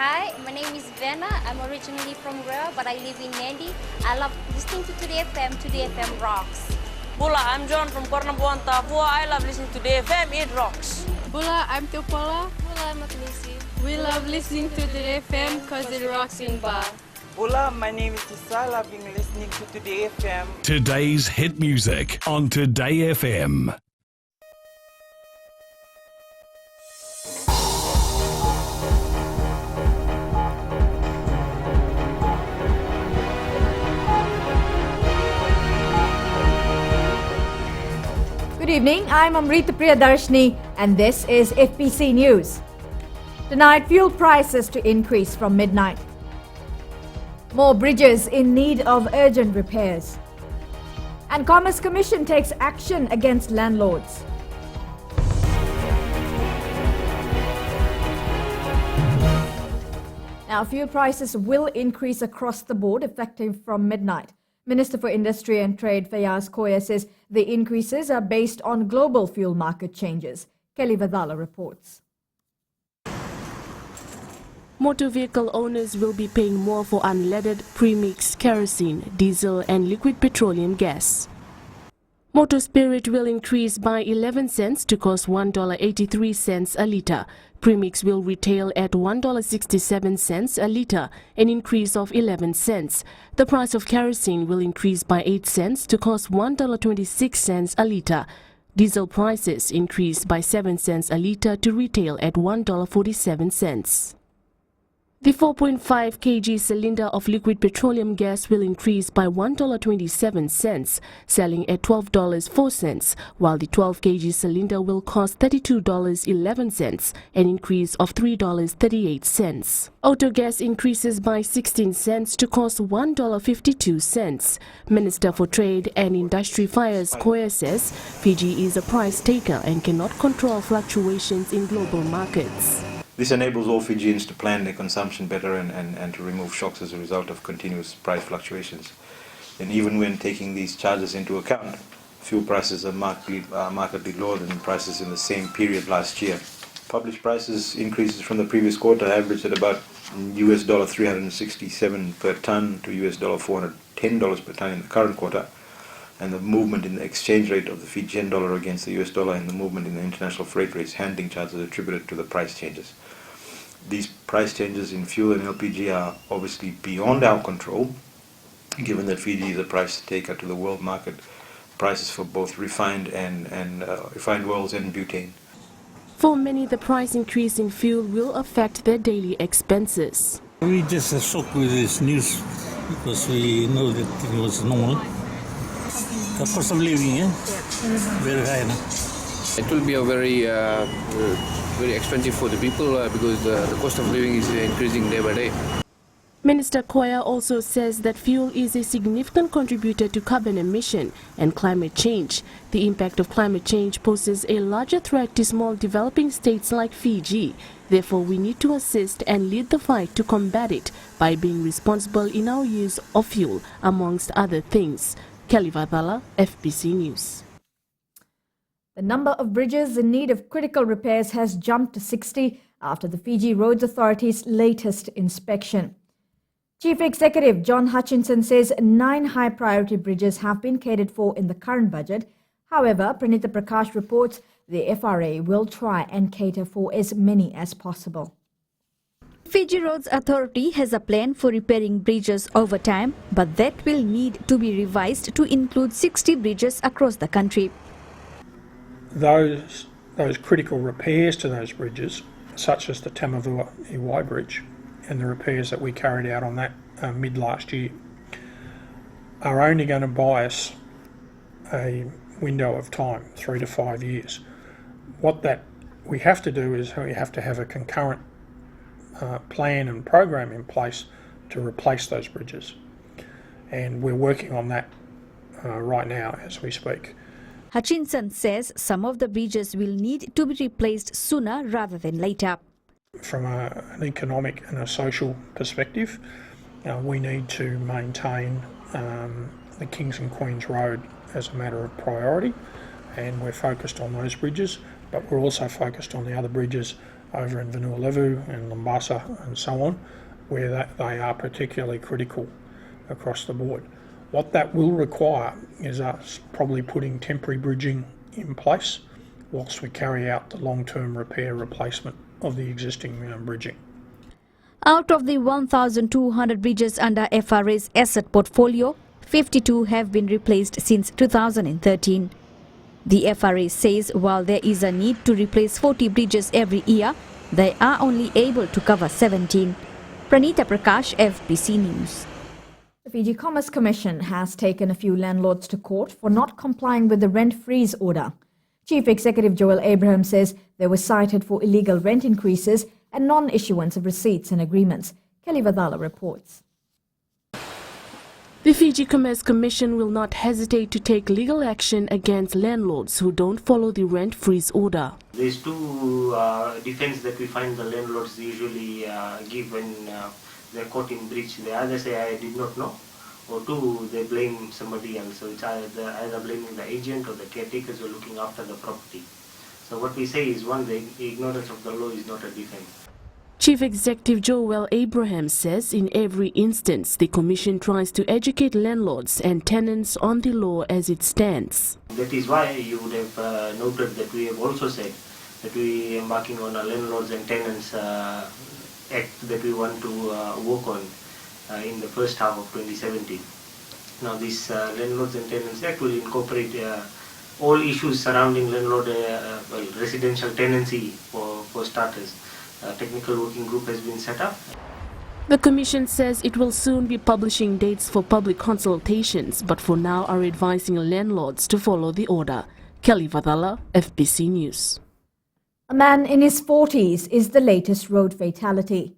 Hi, my name is Vena. I'm originally from Rare, but I live in Nandi. I love listening to Today FM. Today FM rocks. Bula, I'm John from Kornabuan, Tapua. I love listening to Today FM. It rocks. Bula, I'm Teopola. Bula, I'm Agnesi. We love listening to Today FM because it rocks in Ba. Bula, my name is Tisal. I've been listening to Today FM. Today's hit music on Today FM. Good evening, I'm Amrita Priyadarshini and this is FBC News. Tonight, fuel prices to increase from midnight. More bridges in need of urgent repairs. And Commerce Commission takes action against landlords. Now, fuel prices will increase across the board effective from midnight. Minister for Industry and Trade Fayaz Koya says the increases are based on global fuel market changes. Kelly Vadala reports. Motor vehicle owners will be paying more for unleaded, premixed kerosene, diesel and liquid petroleum gas. Motor spirit will increase by 11 cents to cost $1.83 a litre. Premix will retail at $1.67 a litre, an increase of 11 cents. The price of kerosene will increase by 8 cents to cost $1.26 a litre. Diesel prices increased by 7 cents a litre to retail at $1.47. The 4.5 kg cylinder of liquid petroleum gas will increase by $1.27, selling at $12.04, while the 12 kg cylinder will cost $32.11, an increase of $3.38. Auto gas increases by 16 cents to cost $1.52. Minister for Trade and Industry Fayaz Koya says Fiji is a price taker and cannot control fluctuations in global markets. This enables all Fijians to plan their consumption better and to remove shocks as a result of continuous price fluctuations. And even when taking these charges into account, fuel prices are markedly lower than prices in the same period last year. Published prices increases from the previous quarter averaged at about US $367 per tonne to US $410 per tonne in the current quarter. And the movement in the exchange rate of the Fijian dollar against the US dollar and the movement in the international freight rates handling charges attributed to the price changes. These price changes in fuel and LPG are obviously beyond our control, given that Fiji is a price taker to the world market prices for both refined oils and butane. For many, the price increase in fuel will affect their daily expenses. We just shocked with this news because we know that it was normal. The cost of living, very high now. It will be a very expensive for the people because the cost of living is increasing day by day. Minister Koya also says that fuel is a significant contributor to carbon emission and climate change. The impact of climate change poses a larger threat to small developing states like Fiji. Therefore, we need to assist and lead the fight to combat it by being responsible in our use of fuel, amongst other things. Kelly Vadala, FBC News. The number of bridges in need of critical repairs has jumped to 60 after the Fiji Roads Authority's latest inspection. Chief Executive John Hutchinson says 9 high-priority bridges have been catered for in the current budget. However, Pranita Prakash reports the FRA will try and cater for as many as possible. Fiji Roads Authority has a plan for repairing bridges over time, but that will need to be revised to include 60 bridges across the country. Those critical repairs to those bridges, such as the Tamavua-Iwai Bridge and the repairs that we carried out on that mid last year, are only going to buy us a window of time, 3 to 5 years. What we have to do is we have to have a concurrent plan and program in place to replace those bridges, and we're working on that right now as we speak. Hutchinson says some of the bridges will need to be replaced sooner rather than later. From an economic and a social perspective, we need to maintain the Kings and Queens Road as a matter of priority, and we're focused on those bridges, but we're also focused on the other bridges over in Vanua-Levu and Lombasa and so on, where they are particularly critical across the board. What that will require is us probably putting temporary bridging in place whilst we carry out the long-term repair replacement of the existing bridging. Out of the 1,200 bridges under FRA's asset portfolio, 52 have been replaced since 2013. The FRA says while there is a need to replace 40 bridges every year, they are only able to cover 17. Pranita Prakash, FBC News. The Fiji Commerce Commission has taken a few landlords to court for not complying with the rent freeze order. Chief Executive Joel Abraham says they were cited for illegal rent increases and non-issuance of receipts and agreements. Kelly Vadala reports. The Fiji Commerce Commission will not hesitate to take legal action against landlords who don't follow the rent freeze order. There's two defense that we find the landlords usually give when they're caught in breach. They either say, I did not know, or two, they blame somebody else. So it's either blaming the agent or the caretakers who are looking after the property. So what we say is, one, the ignorance of the law is not a defense. Chief Executive Joel Abraham says in every instance the Commission tries to educate landlords and tenants on the law as it stands. That is why you would have noted that we have also said that we are embarking on a Landlords and Tenants Act that we want to work on in the first half of 2017. Now this Landlords and Tenants Act will incorporate all issues surrounding landlord, residential tenancy for starters. A technical working group has been set up. The Commission says it will soon be publishing dates for public consultations, but for now are advising landlords to follow the order. Kelly Vadala, FBC News. A man in his 40s is the latest road fatality.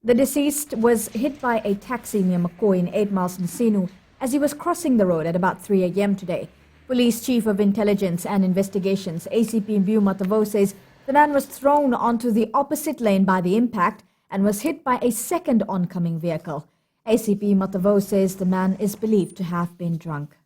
The deceased was hit by a taxi near McCoy in 8 Miles Nsinu as he was crossing the road at about 3 a.m. today. Police Chief of Intelligence and Investigations, ACP Mbiu Matavo, says the man was thrown onto the opposite lane by the impact and was hit by a second oncoming vehicle. ACP Matavo says the man is believed to have been drunk.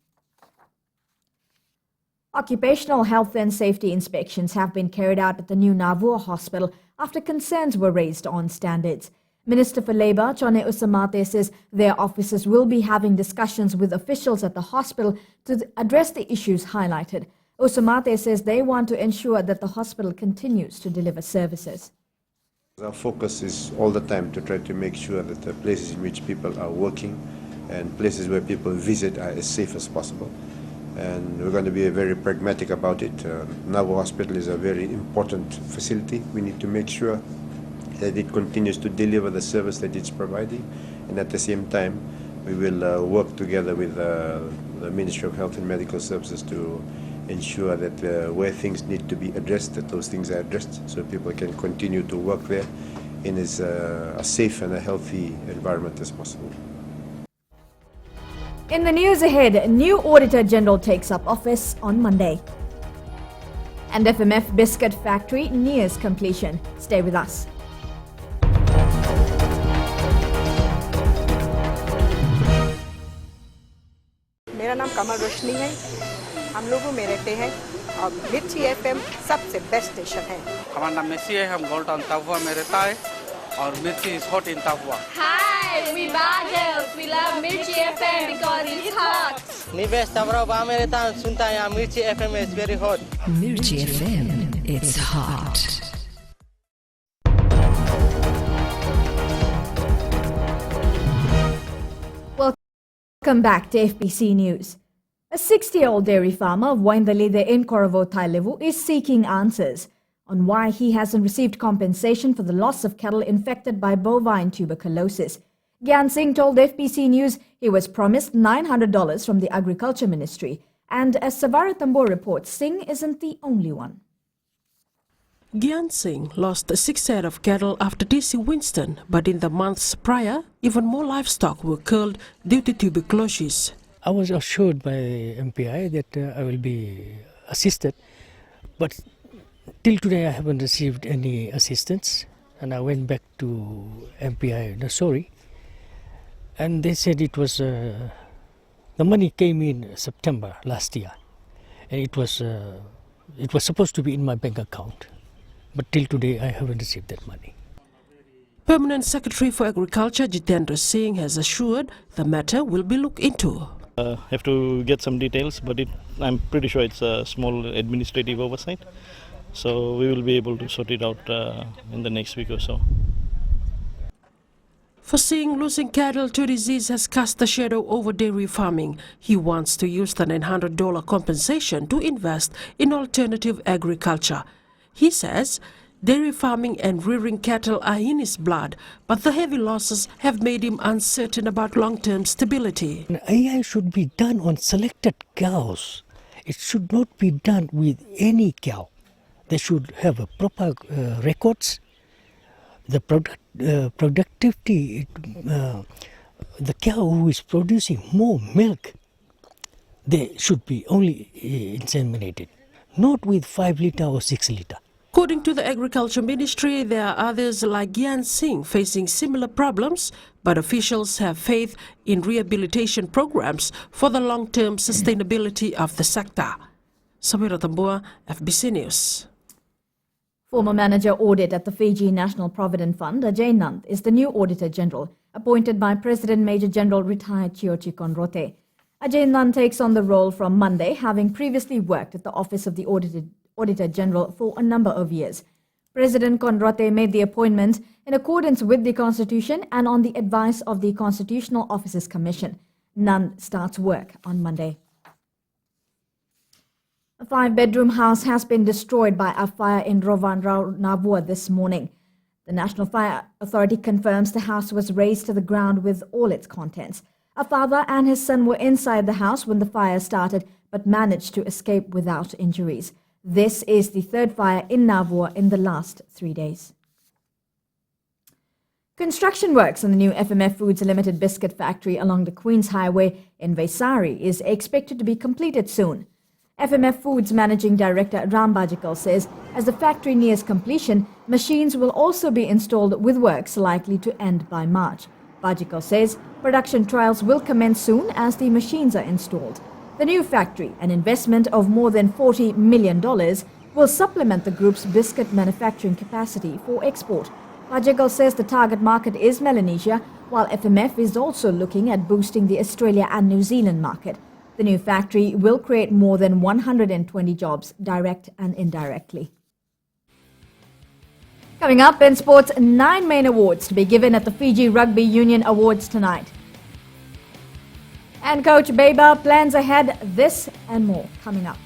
Occupational health and safety inspections have been carried out at the new Navua Hospital after concerns were raised on standards. Minister for Labour, Chone Usamate, says their officers will be having discussions with officials at the hospital to address the issues highlighted. Usamate says they want to ensure that the hospital continues to deliver services. Our focus is all the time to try to make sure that the places in which people are working and places where people visit are as safe as possible. And we're going to be very pragmatic about it. Navua Hospital is a very important facility. We need to make sure that it continues to deliver the service that it's providing, and at the same time we will work together with the Ministry of Health and Medical Services to ensure that where things need to be addressed, that those things are addressed so people can continue to work there in as a safe and a healthy environment as possible. In the news ahead, a new Auditor General takes up office on Monday. And FMF Biscuit Factory nears completion. Stay with us. मेरा नाम कमल रोशनी है। हम लोगों में रहते हैं और मिर्ची एफएम सबसे बेस्ट स्टेशन है। हमारा नाम मेसी है, हम गोल्ड टाउन ताबुआ में रहता है और मिर्ची इज हॉट इन ताबुआ। Hi, we Bagels. We love Mirchi FM because it's hot. निवेश ताबुआ में रहता हूँ, सुनता है यहाँ मिर्ची FM is very hot. Mirchi FM, it's hot. Welcome back to FBC News. A 60-year-old dairy farmer of Waindalide in Koravo, Tailevu is seeking answers on why he hasn't received compensation for the loss of cattle infected by bovine tuberculosis. Gyan Singh told FBC News he was promised $900 from the Agriculture Ministry. And as Savara Tambor reports, Singh isn't the only one. Gyan Singh lost 6 head of cattle after DC Winston, but in the months prior, even more livestock were killed due to tuberculosis. I was assured by MPI that I will be assisted, but till today I haven't received any assistance, and I went back to MPI Nassori, and they said it was the money came in September last year, and it was supposed to be in my bank account. But till today, I haven't received that money. Permanent Secretary for Agriculture Jitendra Singh has assured the matter will be looked into. Have to get some details, but I'm pretty sure it's a small administrative oversight. So we will be able to sort it out in the next week or so. For Singh, losing cattle to disease has cast a shadow over dairy farming. He wants to use the $900 compensation to invest in alternative agriculture. He says dairy farming and rearing cattle are in his blood, but the heavy losses have made him uncertain about long-term stability. AI should be done on selected cows. It should not be done with any cow. They should have a proper records. The productivity, the cow who is producing more milk, they should be only inseminated, not with 5 litre or 6 litre. According to the Agriculture Ministry, there are others like Gyan Singh facing similar problems, but officials have faith in rehabilitation programs for the long-term sustainability of the sector. Samira Tambua, FBC News. Former manager audit at the Fiji National Provident Fund, Ajay Nand, is the new Auditor General, appointed by President Major General retired Chiyochi Conrote. Ajay Nand takes on the role from Monday, having previously worked at the Office of the Auditor General for a number of years. President Conrote made the appointment in accordance with the Constitution and on the advice of the Constitutional Officers Commission. Nand starts work on Monday. A 5-bedroom house has been destroyed by a fire in Rovanrao, Navua this morning. The National Fire Authority confirms the house was razed to the ground with all its contents. A father and his son were inside the house when the fire started, but managed to escape without injuries. This is the third fire in Navua in the last 3 days. Construction works on the new FMF Foods Limited biscuit factory along the Queen's Highway in Vaisari is expected to be completed soon. FMF Foods Managing Director Ram Bajikal says as the factory nears completion, machines will also be installed with works likely to end by March. Bajikal says production trials will commence soon as the machines are installed. The new factory, an investment of more than $40 million, will supplement the group's biscuit manufacturing capacity for export. Bajikal says the target market is Melanesia, while FMF is also looking at boosting the Australia and New Zealand market. The new factory will create more than 120 jobs, direct and indirectly. Coming up in sports, 9 main awards to be given at the Fiji Rugby Union Awards tonight. And Coach Beba plans ahead, this and more coming up.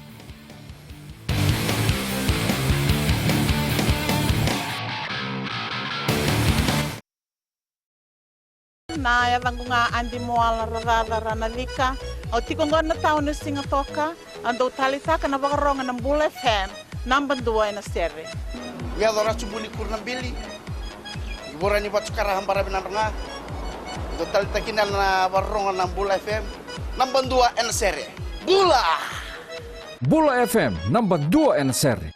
Na yavangunga andi moala ranalika o tikongon na tao na singatoka ando talitaka na wakaronga ng Bull FM number 2 na sere. Ya dora chubuni kurnambili. Ibora ni batukara hambara binaranga. Do talitakin na wakaronga ng Bull FM number 2 na sere. Bula. Bula FM number 2 na sere.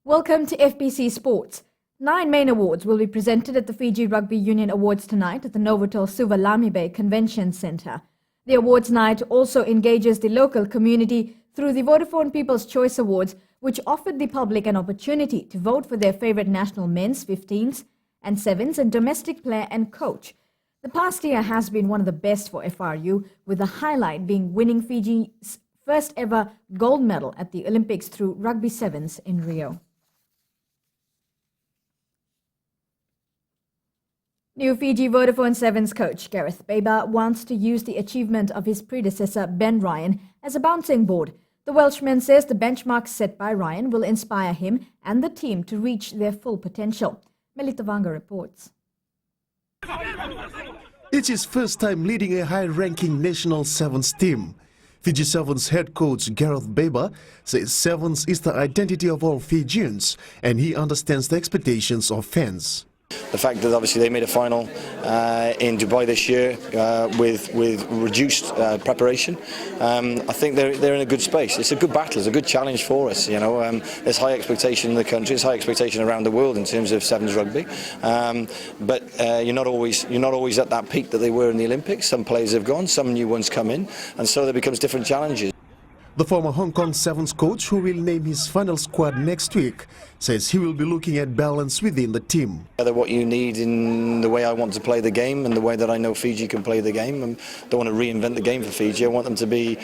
Welcome to FBC Sports. 9 main awards will be presented at the Fiji Rugby Union Awards tonight at the Novotel Suva Bay Convention Centre. The awards night also engages the local community through the Vodafone People's Choice Awards, which offered the public an opportunity to vote for their favourite national men's, 15s and 7s and domestic player and coach. The past year has been one of the best for FRU, with the highlight being winning Fiji's first ever gold medal at the Olympics through Rugby Sevens in Rio. New Fiji Vodafone Sevens coach Gareth Beba wants to use the achievement of his predecessor Ben Ryan as a bouncing board. The Welshman says the benchmark set by Ryan will inspire him and the team to reach their full potential. Melita Vanga reports. It's his first time leading a high-ranking national Sevens team. Fiji Sevens head coach Gareth Beba says Sevens is the identity of all Fijians and he understands the expectations of fans. The fact that obviously they made a final in Dubai this year with reduced preparation, I think they're in a good space. It's a good battle, it's a good challenge for us. You know, there's high expectation in the country, there's high expectation around the world in terms of sevens rugby. But you're not always at that peak that they were in the Olympics. Some players have gone, some new ones come in, and so there becomes different challenges. The former Hong Kong Sevens coach, who will name his final squad next week, says he will be looking at balance within the team. What you need in the way I want to play the game and the way that I know Fiji can play the game. I don't want to reinvent the game for Fiji. I want them to be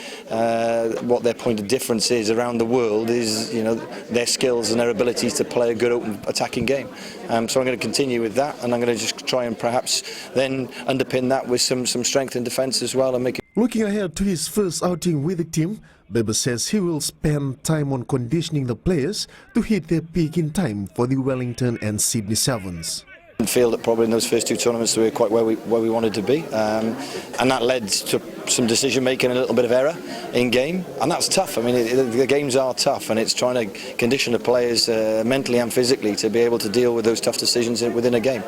what their point of difference is around the world is, you know, their skills and their abilities to play a good open attacking game. So I'm going to continue with that, and I'm going to just try and perhaps then underpin that with some strength in defence as well and make it. Looking ahead to his first outing with the team, Beba says he will spend time on conditioning the players to hit their peak in time for the Wellington and Sydney Sevens. I feel that probably in those first two tournaments we were quite where we wanted to be, and that led to some decision making, and a little bit of error in game, and that's tough. I mean, the games are tough, and it's trying to condition the players mentally and physically to be able to deal with those tough decisions within a game.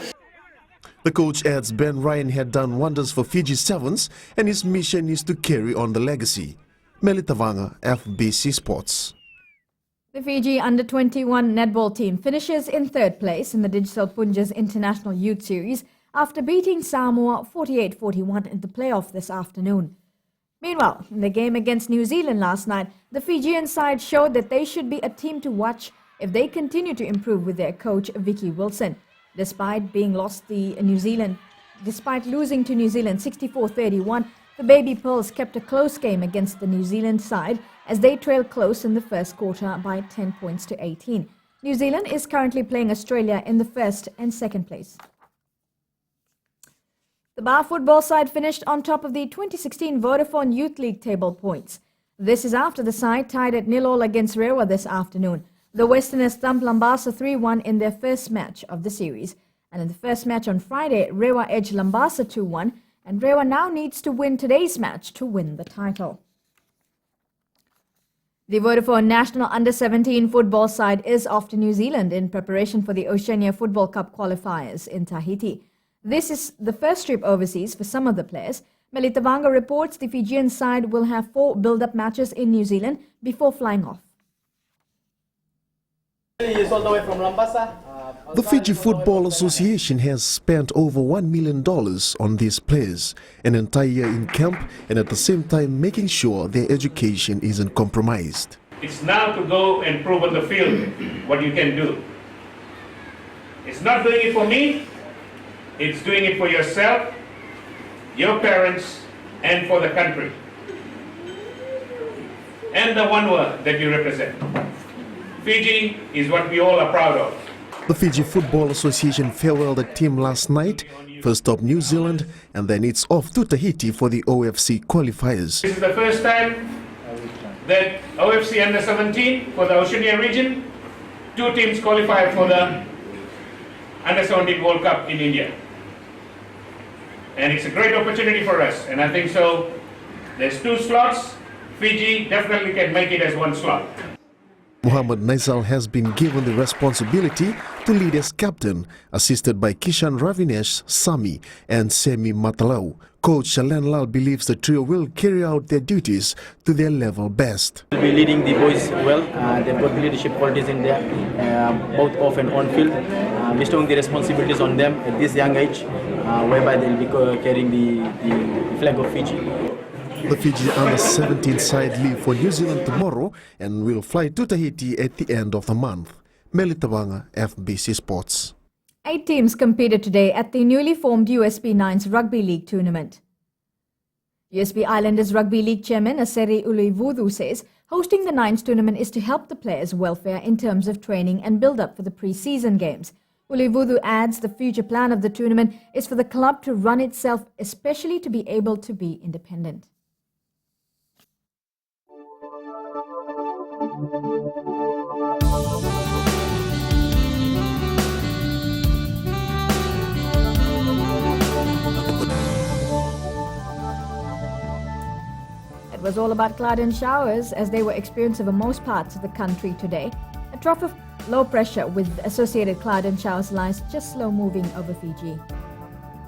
The coach adds Ben Ryan had done wonders for Fiji Sevens, and his mission is to carry on the legacy. Melitavanga, FBC Sports. The Fiji Under-21 netball team finishes in third place in the Digital Punjas International Youth Series after beating Samoa 48-41 in the playoff this afternoon. Meanwhile, in the game against New Zealand last night, the Fijian side showed that they should be a team to watch if they continue to improve with their coach Vicky Wilson. Despite losing to New Zealand 64-31, the Baby Pearls kept a close game against the New Zealand side as they trailed close in the first quarter by 10 points to 18. New Zealand is currently playing Australia in the first and second place. The Bar football side finished on top of the 2016 Vodafone Youth League table points. This is after the side tied at 0-0 against Rewa this afternoon. The Westerners thumped Lambasa 3-1 in their first match of the series. And in the first match on Friday, Rewa edged Lambasa 2-1, and Rewa now needs to win today's match to win the title. The Vodafone National Under-17 football side is off to New Zealand in preparation for the Oceania Football Cup qualifiers in Tahiti. This is the first trip overseas for some of the players. Melitavanga reports the Fijian side will have 4 build-up matches in New Zealand before flying off. All the way from Lambasa. The Fiji Football Association has spent over $1 million on these players, an entire year in camp, and at the same time making sure their education isn't compromised. It's now to go and prove on the field what you can do. It's not doing it for me, it's doing it for yourself, your parents, and for the country. And the one word that you represent. Fiji is what we all are proud of. The Fiji Football Association farewelled the team last night, first stop New Zealand, and then it's off to Tahiti for the OFC qualifiers. This is the first time that OFC Under-17 for the Oceania region, 2 teams qualified for the Under-17 World Cup in India. And it's a great opportunity for us, and I think so. There's 2 slots, Fiji definitely can make it as 1 slot. Muhammad Naisal has been given the responsibility to lead as captain, assisted by Kishan Ravinesh, Sami and Semi Matalau. Coach Shalen Lal believes the trio will carry out their duties to their level best. They'll be leading the boys well. They've got leadership qualities in there, both off and on field. Bestowing the responsibilities on them at this young age, whereby they'll be carrying the flag of Fiji. The Fiji Under-17 side leave for New Zealand tomorrow and will fly to Tahiti at the end of the month. Melitavanga, FBC Sports. 8 teams competed today at the newly formed USB Nines Rugby League tournament. USB Islanders Rugby League chairman Aseri Ulivudu says hosting the Nines tournament is to help the players' welfare in terms of training and build-up for the pre-season games. Ulivudu adds the future plan of the tournament is for the club to run itself, especially to be able to be independent. It was all about cloud and showers as they were experienced over most parts of the country today. A trough of Low pressure with associated cloud and showers lies just slow moving over Fiji.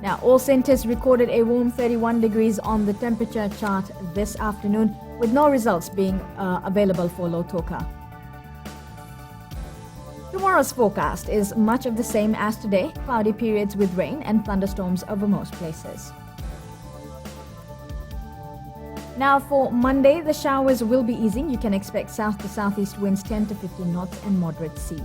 Now, all centres recorded a warm 31 degrees on the temperature chart this afternoon, with no results being available for Lautoka. Tomorrow's forecast is much of the same as today, cloudy periods with rain and thunderstorms over most places. Now for Monday, the showers will be easing. You can expect south to southeast winds 10 to 15 knots and moderate seas.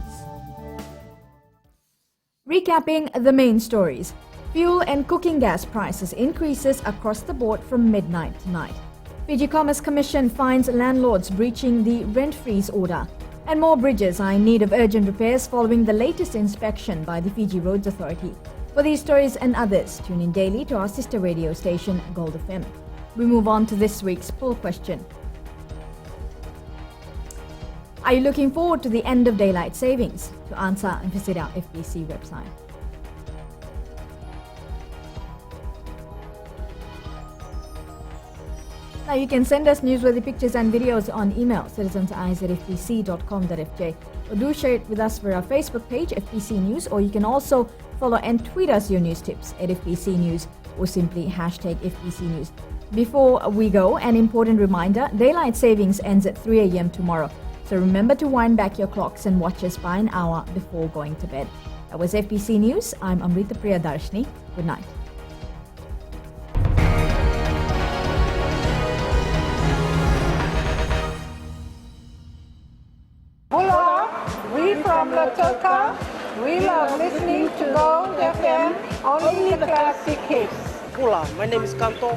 Recapping the main stories. Fuel and cooking gas prices increases across the board from midnight tonight. Fiji Commerce Commission finds landlords breaching the rent freeze order. And more bridges are in need of urgent repairs following the latest inspection by the Fiji Roads Authority. For these stories and others, tune in daily to our sister radio station, Gold FM. We move on to this week's poll question. Are you looking forward to the end of daylight savings? To answer, visit our FBC website. Now you can send us newsworthy pictures and videos on email, citizens@fbc.com.fj, or do share it with us via our Facebook page, FBC News, or you can also follow and tweet us your news tips at FBC News or simply hashtag FBC News. Before we go, an important reminder, daylight savings ends at 3 a.m. tomorrow, so remember to wind back your clocks and watch us by an hour before going to bed. That was FBC News. I'm Amrita Priyadarshini. Good night. Hola, we from Lautoka. We love listening to Gold FM, only the classic hits. Hola, my name is Kanto.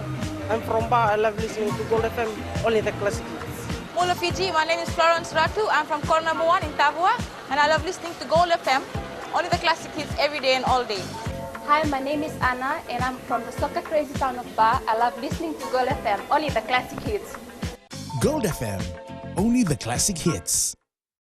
I'm from Ba. I love listening to Gold FM, only the classic hits. Mula Fiji, my name is Florence Ratu. I'm from Corner Number 1 in Tavua, and I love listening to Gold FM, only the classic hits every day and all day. Hi, my name is Anna and I'm from the soccer crazy town of Ba. I love listening to Gold FM, only the classic hits. Gold FM, only the classic hits.